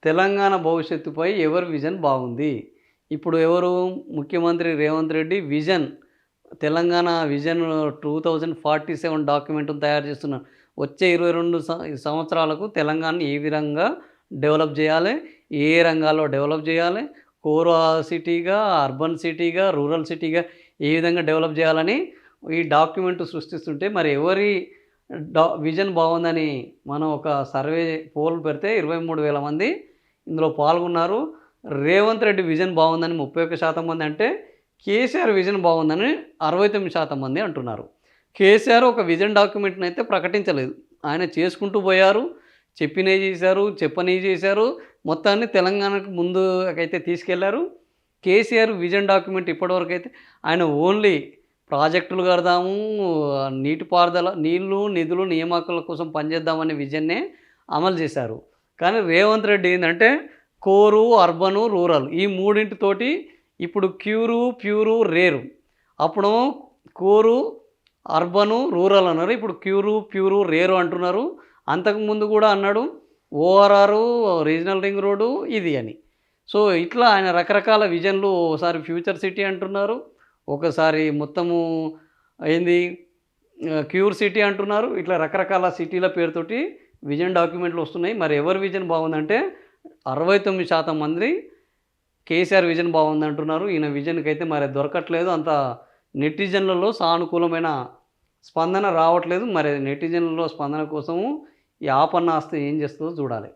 తెలంగాణ భవిష్యత్తుపై ఎవరి విజన్ బాగుంది? ఇప్పుడు ఎవరు ముఖ్యమంత్రి రేవంత్ రెడ్డి విజన్ తెలంగాణ విజన్ 2047 డాక్యుమెంట్‌ని తయారు చేస్తున్నారు. వచ్చే 22 సంవత్సరాలకు తెలంగాణని ఏ విధంగా డెవలప్ చేయాలి? ఏ ఏ రంగాల్లో డెవలప్ చేయాలి? కోర్ సిటీగా, అర్బన్ సిటీగా, రూరల్ సిటీగా ఏ విధంగా డెవలప్ చేయాలని ఈ డాక్యుమెంట్ సృష్టిస్తుంటే మరి ఎవరి విజన్ బాగుందని మనం ఒక సర్వే పోల్ పెడితే 23,000 మంది ఇందులో పాల్గొన్నారు. రేవంత్ రెడ్డి విజన్ బాగుందని 31% మంది అంటే, కేసీఆర్ విజన్ బాగుందని 69% మంది అంటున్నారు. కేసీఆర్ ఒక విజన్ డాక్యుమెంట్‌ని అయితే ప్రకటించలేదు. ఆయన చేసుకుంటూ పోయారు. చెప్పినయి చేశారు, చెప్పనియి చేశారు. మొత్తాన్ని తెలంగాణకు ముందుకైతే తీసుకెళ్లారు. కేసీఆర్ విజన్ డాక్యుమెంట్ ఇప్పటివరకైతే ఆయన ఓన్లీ ప్రాజెక్టులు కడదాము, నీటిపారుదల నీళ్లు, నిధులు, నియామకాల కోసం పనిచేద్దామనే విజన్నే అమలు చేశారు. కానీ రేవంత్ రెడ్డి ఏందంటే కోరు, అర్బను, రూరల్ ఈ మూడింటితోటి ఇప్పుడు క్యూరు, ప్యూరు, రేరు. అప్పుడు కోరు, అర్బను, రూరల్ అన్నారు. ఇప్పుడు క్యూరు, ప్యూరు, రేరు అంటున్నారు. అంతకుముందు కూడా అన్నాడు ఓఆర్ఆర్, రీజనల్ రింగ్ రోడ్డు ఇది అని. సో ఇట్లా ఆయన రకరకాల విజన్లు ఒకసారి ఫ్యూచర్ సిటీ అంటున్నారు. ఒకసారి మొత్తము ఏంది క్యూర్ సిటీ అంటున్నారు. ఇట్లా రకరకాల సిటీల పేరుతోటి విజన్ డాక్యుమెంట్లు వస్తున్నాయి. మరి ఎవరి విజన్ బాగుందంటే 69% మంది కేసీఆర్ విజన్ బాగుందంటున్నారు. ఈయన విజన్‌కైతే మరి దొరకట్లేదు. అంత నెటిజన్లలో సానుకూలమైన స్పందన రావట్లేదు. మరి నెటిజన్లలో స్పందన కోసము ఈ ఆపన్న ఆస్తి ఏం చేస్తుందో చూడాలి.